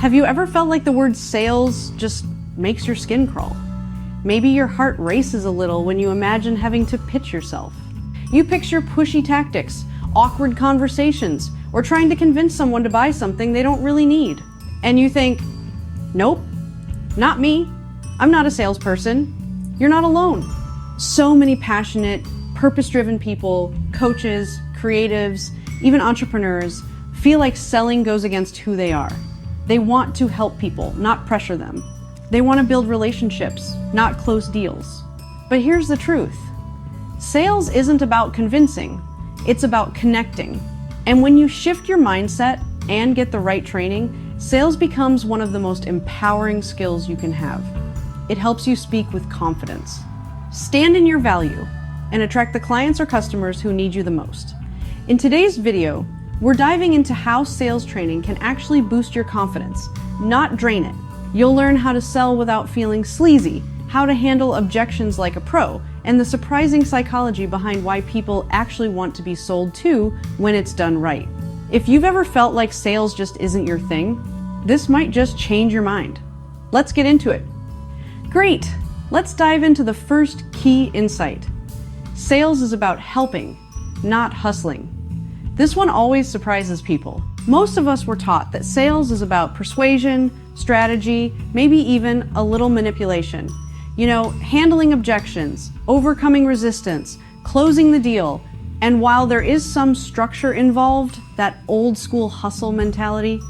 Have you ever felt like the word sales just makes your skin crawl? Maybe your heart races a little when you imagine having to pitch yourself. You picture pushy tactics, awkward conversations, or trying to convince someone to buy something they don't really need. And you think, nope, not me. I'm not a salesperson. You're not alone. So many passionate, purpose-driven people, coaches, creatives, even entrepreneurs, feel like selling goes against who they are. They want to help people, not pressure them. They want to build relationships, not close deals. But here's the truth. Sales isn't about convincing, it's about connecting. And when you shift your mindset and get the right training, sales becomes one of the most empowering skills you can have. It helps you speak with confidence. Stand in your value and attract the clients or customers who need you the most. In today's video, we're diving into how sales training can actually boost your confidence, not drain it. You'll learn how to sell without feeling sleazy, how to handle objections like a pro, and the surprising psychology behind why people actually want to be sold to when it's done right. If you've ever felt like sales just isn't your thing, this might just change your mind. Let's get into it. Great! Let's dive into the first key insight. Sales is about helping, not hustling. This one always surprises people. Most of us were taught that sales is about persuasion, strategy, maybe even a little manipulation. You know, handling objections, overcoming resistance, closing the deal. And while there is some structure involved, that old school hustle mentality,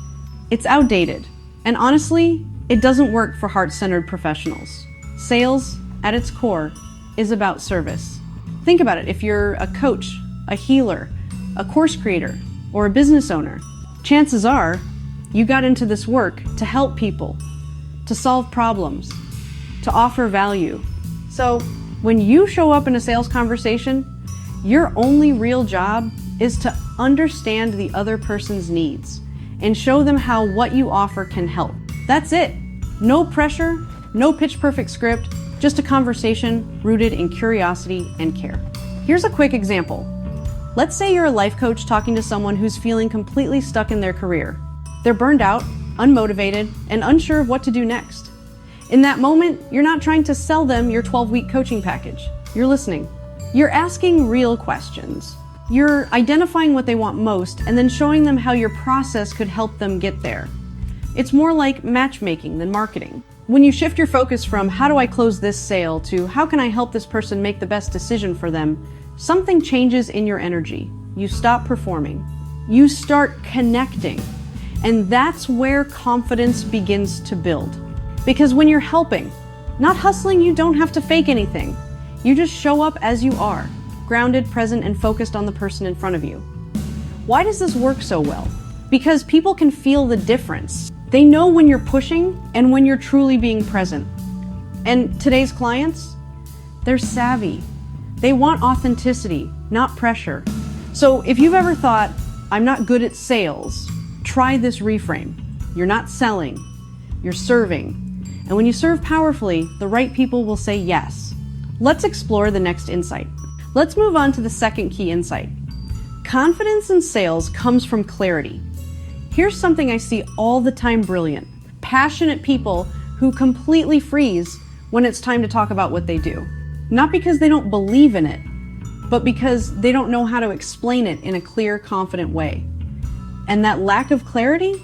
it's outdated. And honestly, it doesn't work for heart-centered professionals. Sales, at its core, is about service. Think about it. If you're a coach, a healer, a course creator, or a business owner, chances are you got into this work to help people, to solve problems, to offer value. So when you show up in a sales conversation, your only real job is to understand the other person's needs and show them how what you offer can help. That's it. No pressure, no pitch perfect script, just a conversation rooted in curiosity and care. Here's a quick example. Let's say you're a life coach talking to someone who's feeling completely stuck in their career. They're burned out, unmotivated, and unsure of what to do next. In that moment, you're not trying to sell them your 12-week coaching package. You're listening. You're asking real questions. You're identifying what they want most and then showing them how your process could help them get there. It's more like matchmaking than marketing. When you shift your focus from how do I close this sale to how can I help this person make the best decision for them, something changes in your energy. You stop performing. You start connecting. And that's where confidence begins to build. Because when you're helping, not hustling, you don't have to fake anything. You just show up as you are, grounded, present, and focused on the person in front of you. Why does this work so well? Because people can feel the difference. They know when you're pushing and when you're truly being present. And today's clients, they're savvy. They want authenticity, not pressure. So if you've ever thought, I'm not good at sales, try this reframe. You're not selling, you're serving. And when you serve powerfully, the right people will say yes. Let's explore the next insight. Let's move on to the second key insight. Confidence in sales comes from clarity. Here's something I see all the time brilliant. Passionate people who completely freeze when it's time to talk about what they do. Not because they don't believe in it, but because they don't know how to explain it in a clear, confident way. And that lack of clarity,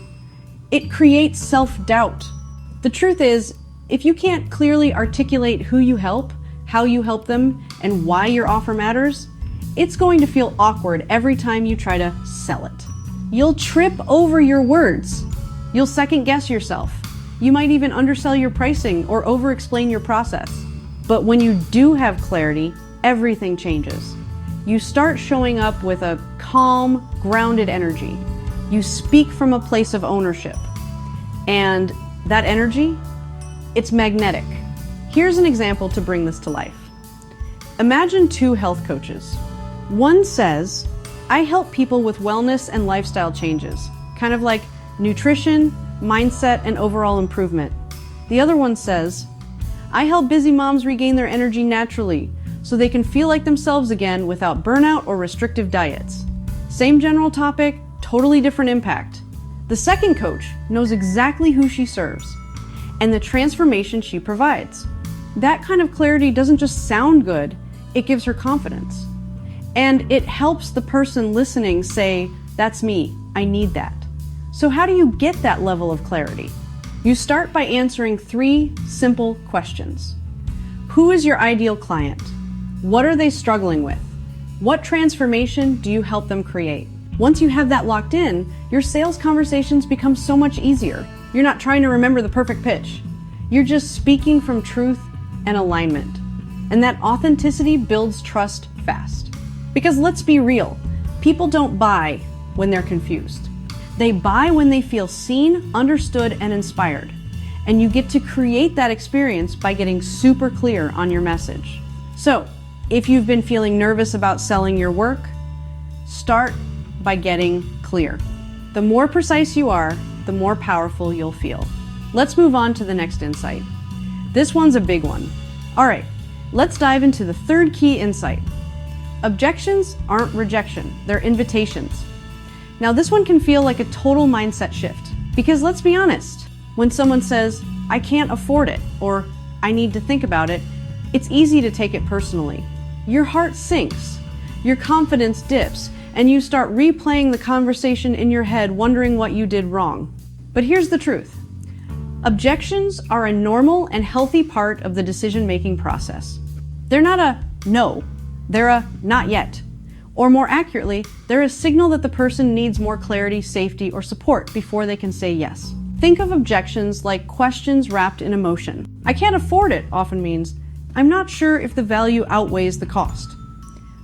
it creates self-doubt. The truth is, if you can't clearly articulate who you help, how you help them, and why your offer matters, it's going to feel awkward every time you try to sell it. You'll trip over your words. You'll second guess yourself. You might even undersell your pricing or over-explain your process. But when you do have clarity, everything changes. You start showing up with a calm, grounded energy. You speak from a place of ownership. And that energy, it's magnetic. Here's an example to bring this to life. Imagine two health coaches. One says, I help people with wellness and lifestyle changes, kind of like nutrition, mindset, and overall improvement. The other one says, I help busy moms regain their energy naturally so they can feel like themselves again without burnout or restrictive diets. Same general topic, totally different impact. The second coach knows exactly who she serves and the transformation she provides. That kind of clarity doesn't just sound good, it gives her confidence. And it helps the person listening say, "That's me, I need that." So how do you get that level of clarity? You start by answering 3 simple questions. Who is your ideal client? What are they struggling with? What transformation do you help them create? Once you have that locked in, your sales conversations become so much easier. You're not trying to remember the perfect pitch. You're just speaking from truth and alignment. And that authenticity builds trust fast. Because let's be real, people don't buy when they're confused. They buy when they feel seen, understood, and inspired. And you get to create that experience by getting super clear on your message. So, if you've been feeling nervous about selling your work, start by getting clear. The more precise you are, the more powerful you'll feel. Let's move on to the next insight. This one's a big one. All right, let's dive into the third key insight. Objections aren't rejection, they're invitations. Now this one can feel like a total mindset shift, because let's be honest, when someone says, "I can't afford it," or "I need to think about it," it's easy to take it personally. Your heart sinks, your confidence dips, and you start replaying the conversation in your head, wondering what you did wrong. But here's the truth. Objections are a normal and healthy part of the decision-making process. They're not a no, they're a not yet. Or more accurately, they're a signal that the person needs more clarity, safety, or support before they can say yes. Think of objections like questions wrapped in emotion. "I can't afford it" often means, "I'm not sure if the value outweighs the cost."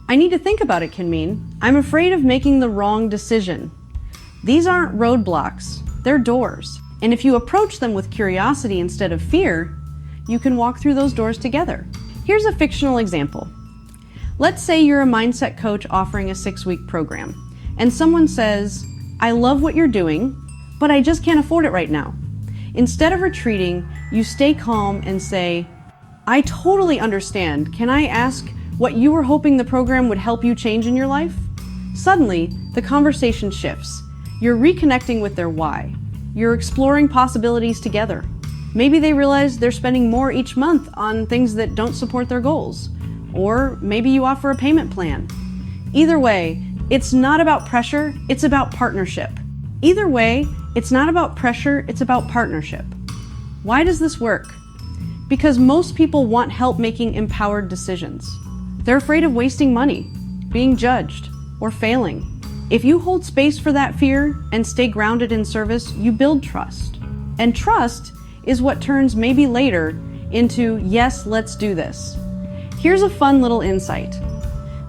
"I need to think about it" can mean, "I'm afraid of making the wrong decision." These aren't roadblocks, they're doors. And if you approach them with curiosity instead of fear, you can walk through those doors together. Here's a fictional example. Let's say you're a mindset coach offering a 6-week program, and someone says, "I love what you're doing, but I just can't afford it right now." Instead of retreating, you stay calm and say, "I totally understand. Can I ask what you were hoping the program would help you change in your life?" Suddenly, the conversation shifts. You're reconnecting with their why. You're exploring possibilities together. Maybe they realize they're spending more each month on things that don't support their goals. Or maybe you offer a payment plan. Either way, it's not about pressure, it's about partnership. Either way, it's not about pressure, it's about partnership. Why does this work? Because most people want help making empowered decisions. They're afraid of wasting money, being judged, or failing. If you hold space for that fear and stay grounded in service, you build trust. And trust is what turns maybe later into, "Yes, let's do this." Here's a fun little insight.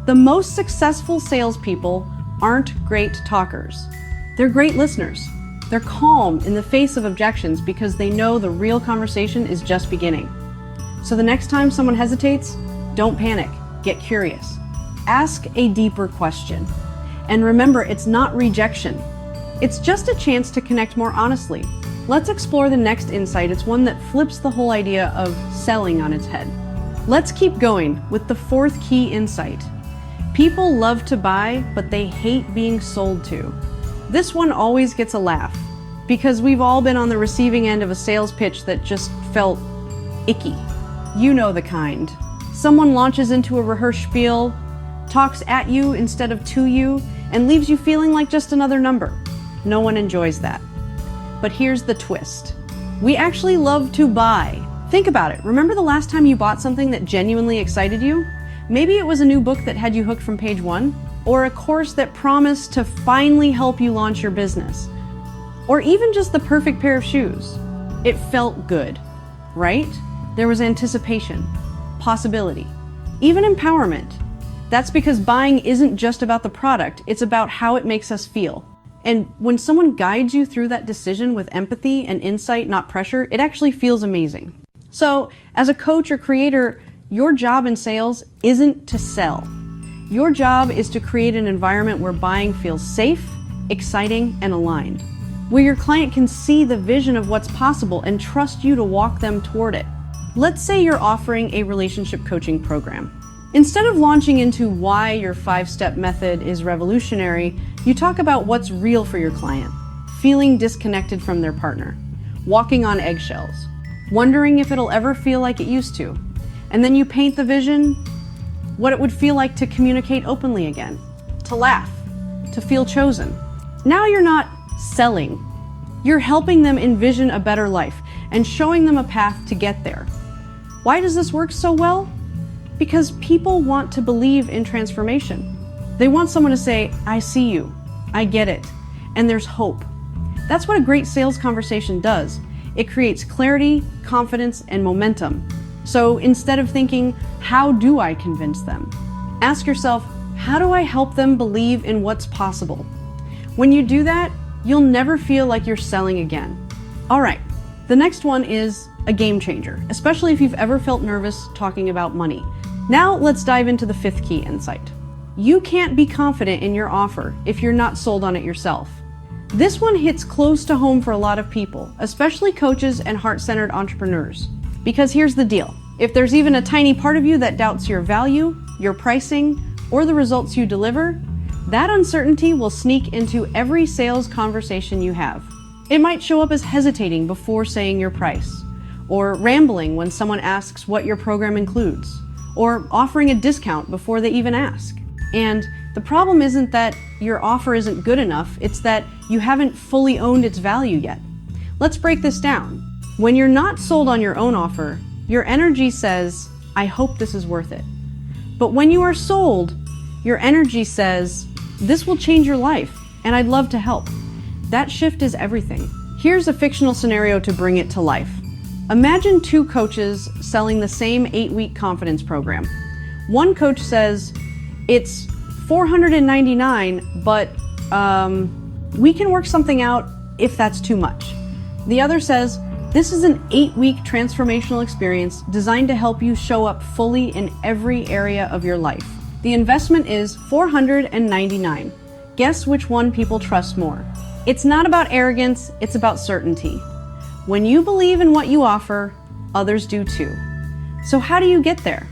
The most successful salespeople aren't great talkers. They're great listeners. They're calm in the face of objections because they know the real conversation is just beginning. So the next time someone hesitates, don't panic, get curious. Ask a deeper question. And remember, it's not rejection. It's just a chance to connect more honestly. Let's explore the next insight. It's one that flips the whole idea of selling on its head. Let's keep going with the fourth key insight. People love to buy, but they hate being sold to. This one always gets a laugh because we've all been on the receiving end of a sales pitch that just felt icky. You know the kind. Someone launches into a rehearsed spiel, talks at you instead of to you, and leaves you feeling like just another number. No one enjoys that. But here's the twist. We actually love to buy. Think about it. Remember the last time you bought something that genuinely excited you? Maybe it was a new book that had you hooked from page 1, or a course that promised to finally help you launch your business, or even just the perfect pair of shoes. It felt good, right? There was anticipation, possibility, even empowerment. That's because buying isn't just about the product, it's about how it makes us feel. And when someone guides you through that decision with empathy and insight, not pressure, it actually feels amazing. So, as a coach or creator, your job in sales isn't to sell. Your job is to create an environment where buying feels safe, exciting, and aligned. Where your client can see the vision of what's possible and trust you to walk them toward it. Let's say you're offering a relationship coaching program. Instead of launching into why your 5-step method is revolutionary, you talk about what's real for your client. feeling disconnected from their partner, walking on eggshells, wondering if it'll ever feel like it used to. And then you paint the vision, what it would feel like to communicate openly again, to laugh, to feel chosen. Now you're not selling. You're helping them envision a better life and showing them a path to get there. Why does this work so well? Because people want to believe in transformation. They want someone to say, I see you, I get it, and there's hope. That's what a great sales conversation does. It creates clarity, confidence, and momentum. So instead of thinking, how do I convince them? Ask yourself, how do I help them believe in what's possible? When you do that, you'll never feel like you're selling again. All right, the next one is a game changer, especially if you've ever felt nervous talking about money. Now let's dive into the fifth key insight. You can't be confident in your offer if you're not sold on it yourself. This one hits close to home for a lot of people, especially coaches and heart-centered entrepreneurs. Because here's the deal. If there's even a tiny part of you that doubts your value, your pricing, or the results you deliver, that uncertainty will sneak into every sales conversation you have. It might show up as hesitating before saying your price, or rambling when someone asks what your program includes, or offering a discount before they even ask. And the problem isn't that your offer isn't good enough, it's that you haven't fully owned its value yet. Let's break this down. When you're not sold on your own offer, your energy says, I hope this is worth it. But when you are sold, your energy says, this will change your life, and I'd love to help. That shift is everything. Here's a fictional scenario to bring it to life. Imagine two coaches selling the same 8-week confidence program. One coach says, it's $499, but we can work something out if that's too much. The other says, this is an 8-week transformational experience designed to help you show up fully in every area of your life. The investment is $499. Guess which one people trust more? It's not about arrogance, it's about certainty. When you believe in what you offer, others do too. So how do you get there?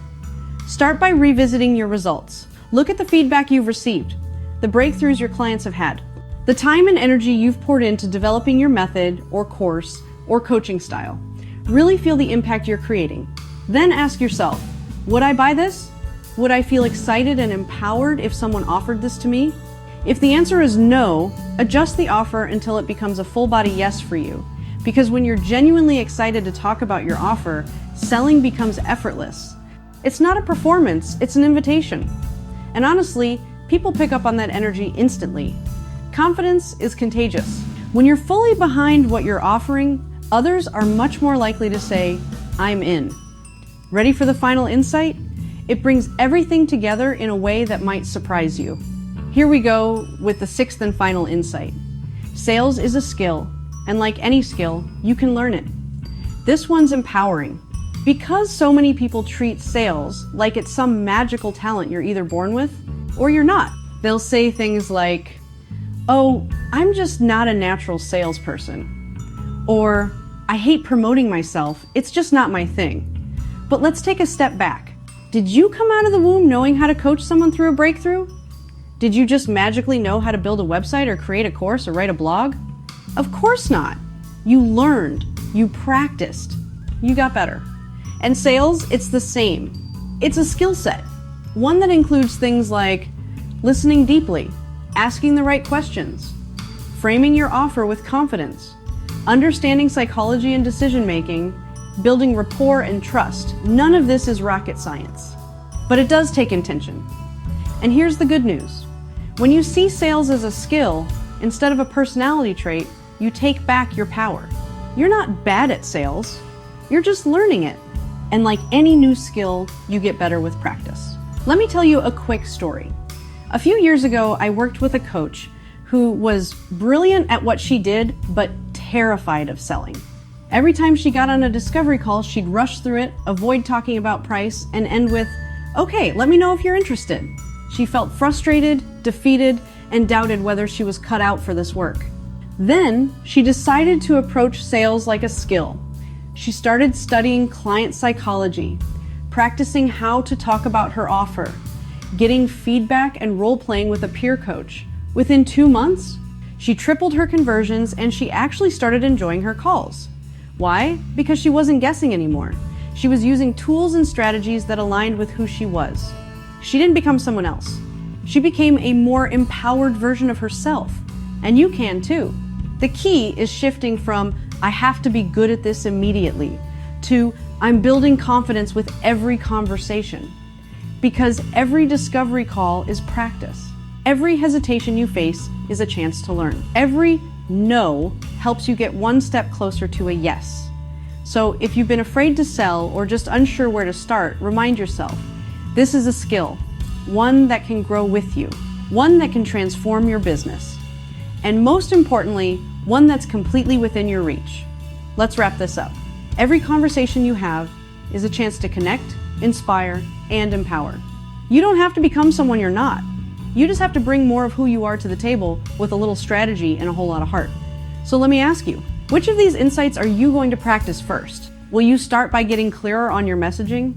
Start by revisiting your results. Look at the feedback you've received, the breakthroughs your clients have had, the time and energy you've poured into developing your method or course or coaching style. Really feel the impact you're creating. Then ask yourself, would I buy this? Would I feel excited and empowered if someone offered this to me? If the answer is no, adjust the offer until it becomes a full-body yes for you. Because when you're genuinely excited to talk about your offer, selling becomes effortless. It's not a performance, it's an invitation. And honestly, people pick up on that energy instantly. Confidence is contagious. When you're fully behind what you're offering, others are much more likely to say, I'm in. Ready for the final insight? It brings everything together in a way that might surprise you. Here we go with the sixth and final insight. Sales is a skill, and like any skill, you can learn it. This one's empowering. Because so many people treat sales like it's some magical talent you're either born with or you're not. They'll say things like, oh, I'm just not a natural salesperson. Or, I hate promoting myself, it's just not my thing. But let's take a step back. Did you come out of the womb knowing how to coach someone through a breakthrough? Did you just magically know how to build a website or create a course or write a blog? Of course not. You learned, you practiced, you got better. And sales, it's the same. It's a skill set, one that includes things like listening deeply, asking the right questions, framing your offer with confidence, understanding psychology and decision-making, building rapport and trust. None of this is rocket science, but it does take intention. And here's the good news. When you see sales as a skill, instead of a personality trait, you take back your power. You're not bad at sales, you're just learning it. And like any new skill, you get better with practice. Let me tell you a quick story. A few years ago, I worked with a coach who was brilliant at what she did, but terrified of selling. Every time she got on a discovery call, she'd rush through it, avoid talking about price, and end with, okay, let me know if you're interested. She felt frustrated, defeated, and doubted whether she was cut out for this work. Then, she decided to approach sales like a skill. She started studying client psychology, practicing how to talk about her offer, getting feedback and role-playing with a peer coach. Within 2 months, She tripled her conversions and she actually started enjoying her calls. Why? Because she wasn't guessing anymore. She was using tools and strategies that aligned with who she was. She didn't become someone else. She became a more empowered version of herself. And you can too. The key is shifting from, I have to be good at this immediately, to, I'm building confidence with every conversation. Because every discovery call is practice. Every hesitation you face is a chance to learn. Every no helps you get one step closer to a yes. So if you've been afraid to sell or just unsure where to start, remind yourself, this is a skill, one that can grow with you, one that can transform your business, and most importantly, one that's completely within your reach. Let's wrap this up. Every conversation you have is a chance to connect, inspire, and empower. You don't have to become someone you're not. You just have to bring more of who you are to the table with a little strategy and a whole lot of heart. So let me ask you, which of these insights are you going to practice first? Will you start by getting clearer on your messaging?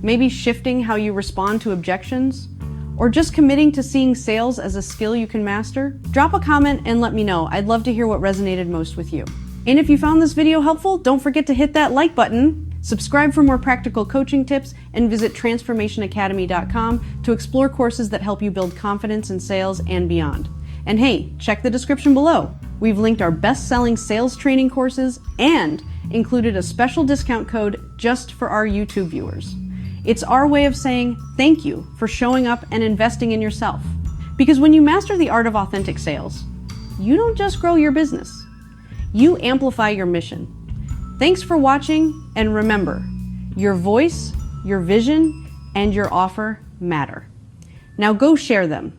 Maybe shifting how you respond to objections? Or just committing to seeing sales as a skill you can master? Drop a comment and let me know. I'd love to hear what resonated most with you. And if you found this video helpful, don't forget to hit that like button. Subscribe for more practical coaching tips and visit transformationacademy.com to explore courses that help you build confidence in sales and beyond. And hey, check the description below. We've linked our best-selling sales training courses and included a special discount code just for our YouTube viewers. It's our way of saying thank you for showing up and investing in yourself. Because when you master the art of authentic sales, you don't just grow your business, you amplify your mission. Thanks for watching, and remember, your voice, your vision, and your offer matter. Now go share them.